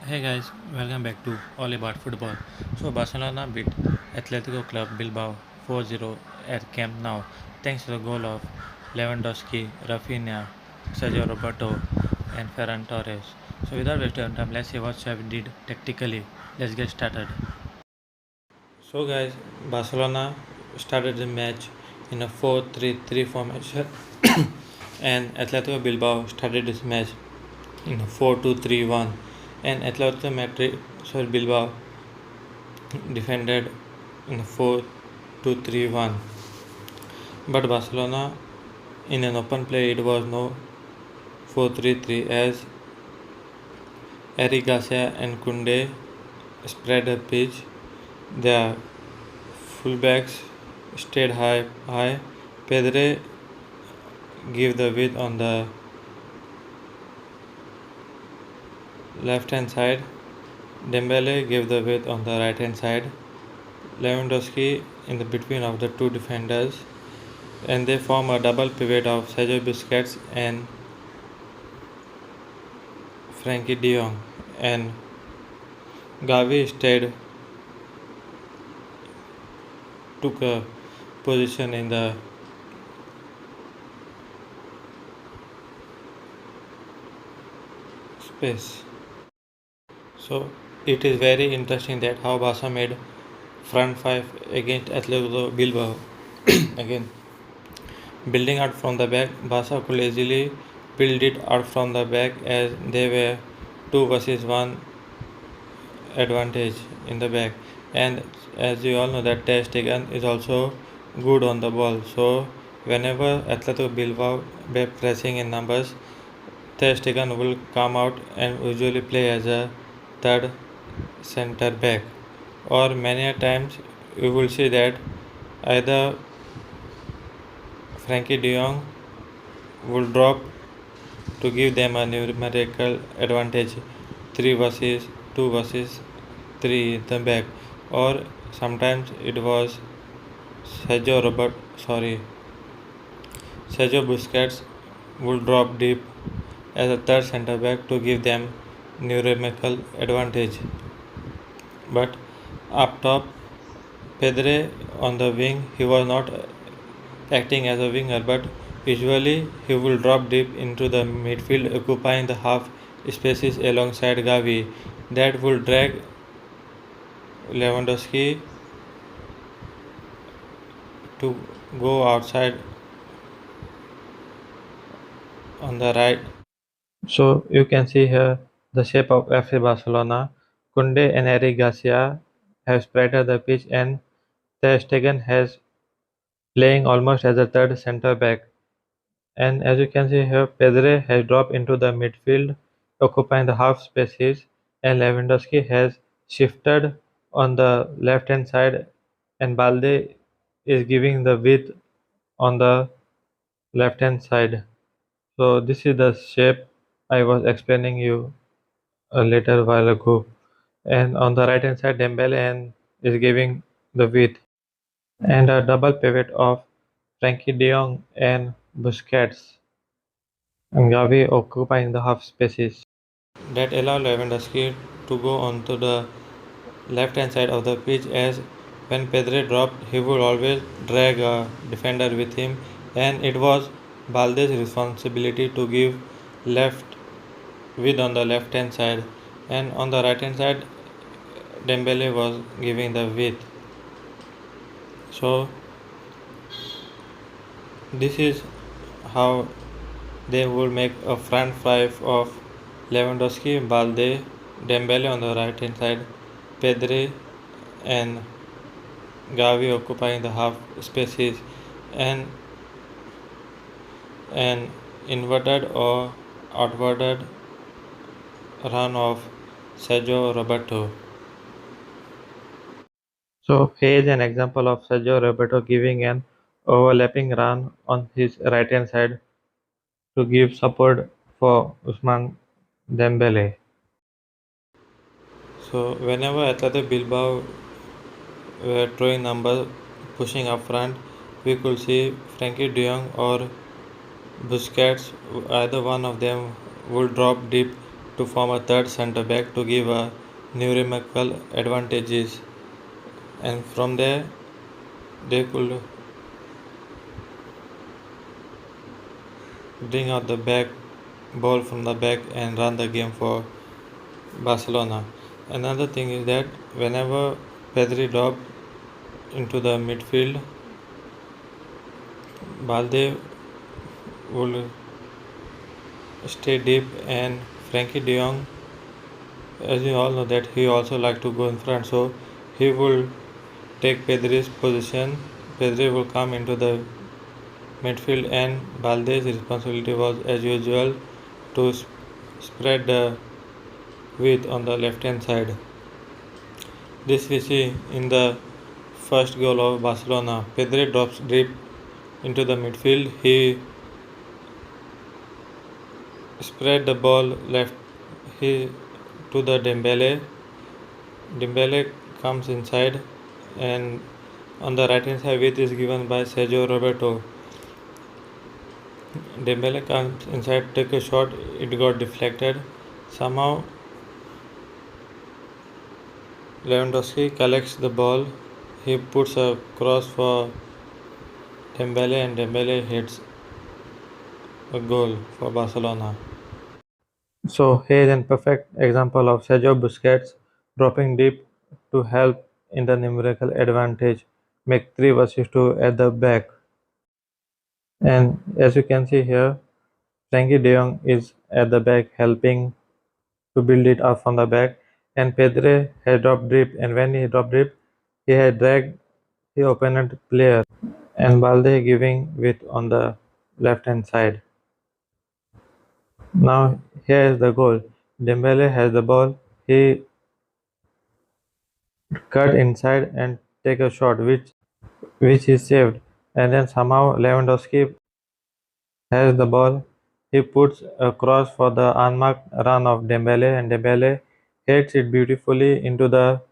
Hey guys, welcome back to All About Football. So Barcelona beat Atletico Club Bilbao 4-0 at Camp Nou thanks to the goal of Lewandowski, Rafinha, Sergio Roberto and Ferran Torres. So without wasting time, let's see what Xavi did tactically. Let's get started. So guys, Barcelona started the match in a 4-3-3 formation and Atletico Bilbao started this match in a 4-2-3-1 and Atletico Madrid, sorry Bilbao defended in a 4-2-3-1. But Barcelona in an open play it was no 4-3-3 as Eric Garcia and Kunde spread the pitch. Their fullbacks stayed high. Pedre gave the width on the left hand side. Dembele gave the width on the right hand side. Lewandowski in the between of the two defenders, and they form a double pivot of Sergio Busquets and Frankie de Jong, and Gavi instead took a position in the space. So it is very interesting that how Barca made front five against Atletico Bilbao. Again, building out from the back, Barca could easily build it out from the back as they were 2 versus 1 advantage in the back. And as you all know that Ter Stegen is also good on the ball. So whenever Atletico Bilbao were pressing in numbers, Ter Stegen will come out and usually play as a third center back. Or many a times you will see that either Frankie de Jong will drop to give them a numerical advantage 3 versus 2 versus 3 in the back, or sometimes it was Sergio Robert sorry Sergio Busquets would drop deep as a third centre back to give them numerical advantage. But up top, Pedre on the wing, he was not acting as a winger, but usually he will drop deep into the midfield, occupying the half spaces alongside Gavi. That will drag Lewandowski to go outside on the right. So you can see here the shape of FC Barcelona. Kunde and Eric Garcia have spread the pitch, and Ter Stegen has playing almost as a third centre back. And as you can see here, Pedre has dropped into the midfield, occupying the half spaces, and Lewandowski has shifted on the left hand side, and Balde is giving the width on the left hand side. So this is the shape I was explaining you a little while ago. And on the right hand side, Dembele and is giving the width, and a double pivot of Frankie de Jong and Busquets and Gavi occupying the half spaces. That allow Lewandowski to go onto the left hand side of the pitch, as when Pedre dropped he would always drag a defender with him, and it was Balde's responsibility to give left width on the left hand side, and on the right hand side Dembele was giving the width. So this is how they would make a front five of Lewandowski, Balde, Dembele on the right hand side, Pedri and Gavi occupying the half spaces, and an inverted or outwarded run of Sergio Roberto. So here is an example of Sergio Roberto giving an overlapping run on his right hand side to give support for Usman Dembele. So whenever Athletic Bilbao were throwing numbers pushing up front, we could see Frankie de Jong or Busquets, either one of them would drop deep to form a third centre back to give a numerical advantages, and from there they could bring out the back ball from the back and run the game for Barcelona. Another thing is that whenever Pedri dropped into the midfield, Balde would stay deep, and Frankie De Jong, as you all know, that he also like to go in front, so he will take Pedri's position. Pedri will come into the midfield, and Balde's responsibility was, as usual, to spread the width on the left hand side. This we see in the first goal of Barcelona. Pedri drops deep into the midfield. He spread the ball left he to the Dembele. Dembele comes inside, and on the right hand side width is given by Sergio Roberto. Dembele comes inside, take a shot, it got deflected. Somehow Lewandowski collects the ball. He puts a cross for Dembele, and Dembele hits a goal for Barcelona. So here is a perfect example of Sergio Busquets dropping deep to help in the numerical advantage, make 3 versus 2 at the back. And as you can see here, Frankie De Jong is at the back helping to build it up from the back, and Pedre had dropped deep, and when he dropped deep, he had dragged the opponent player, and Balde giving width on the left hand side. Now here is the goal. Dembele has the ball. He cut inside and take a shot, which is saved. And then somehow Lewandowski has the ball. He puts a cross for the unmarked run of Dembele, and Dembele hits it beautifully into the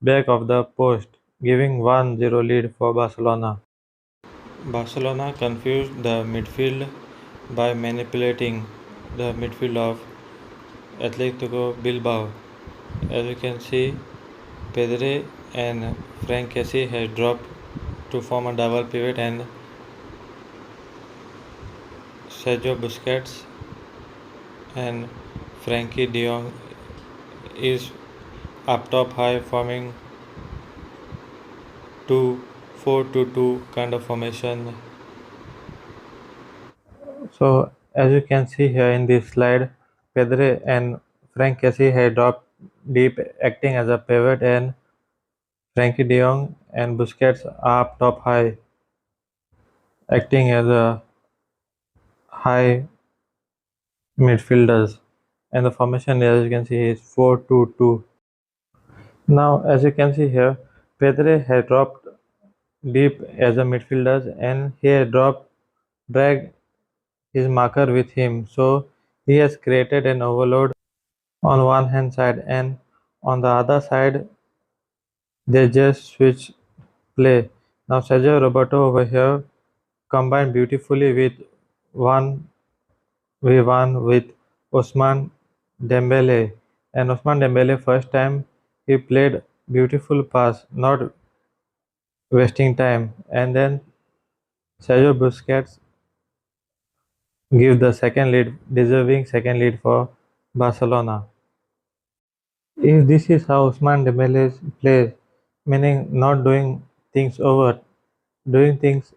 back of the post, giving 1-0 lead for Barcelona. Barcelona confused the midfield by manipulating the midfield of Atletico Bilbao. As you can see, Pedre and Frank Kessie has dropped to form a double pivot, and Sergio Busquets and Frankie De Jong is up top high, forming 2-4-2-2 kind of formation. So as you can see here in this slide, Pedre and Frank Kessie had dropped deep, acting as a pivot, and Frankie De Jong and Busquets are up top high, acting as a high midfielders. And the formation, as you can see, is 4-2-2. Now, as you can see here, Pedre had dropped deep as a midfielder, and he had dragged his marker with him. So he has created an overload on one hand side, and on the other side they just switch play. Now Sergio Roberto over here combined beautifully with 1v1 with Osman Dembele, and Osman Dembele first time he played beautiful pass, not wasting time, and then Sergio Busquets give the second lead, deserving second lead for Barcelona. If this is how Usman Dembele plays, meaning not doing things over, doing things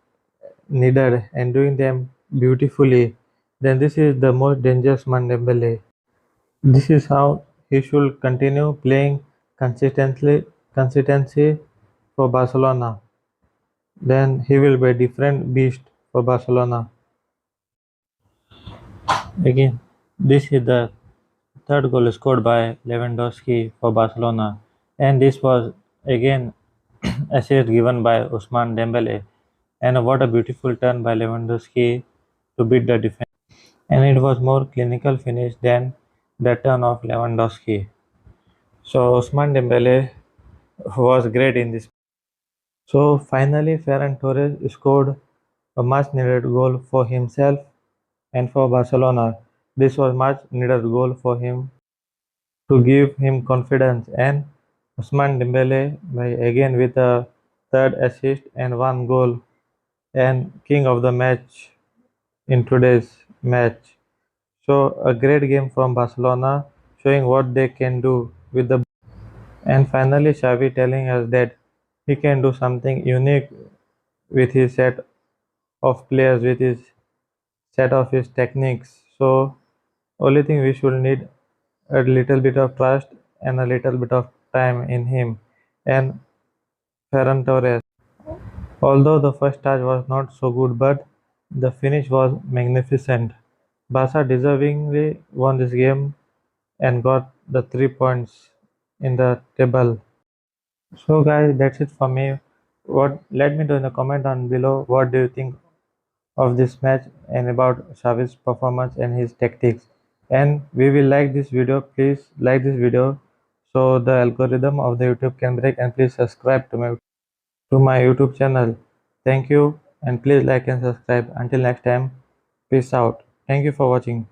needed and doing them beautifully, then this is the most dangerous man Dembele. This is how he should continue playing consistency for Barcelona. Then he will be a different beast for Barcelona. Again, this is the third goal scored by Lewandowski for Barcelona, and this was again assist given by Usman Dembele. And what a beautiful turn by Lewandowski to beat the defense. And it was more clinical finish than the turn of Lewandowski. So Usman Dembele was great in this. So finally, Ferran Torres scored a much needed goal for himself and for Barcelona. This was much needed goal for him. to give him confidence, and Usman Dembele again with a third assist and one goal, and king of the match in today's match. So a great game from Barcelona, showing what they can do with the. And finally, Xavi telling us that he can do something unique with his set of players, with his set of his techniques. So only thing we should need a little bit of trust and a little bit of time in him. And Ferran Torres, although the first touch was not so good, but the finish was magnificent. Barca deservingly won this game and got the 3 points in the table. So guys, that's it for me. What let me know in the comment down below what do you think of this match and about Xavi's performance and his tactics. And we will like this video. Please like this video so the algorithm of the YouTube can break, and please subscribe to my YouTube channel. Thank you, and please like and subscribe. Until next time, peace out. Thank you for watching.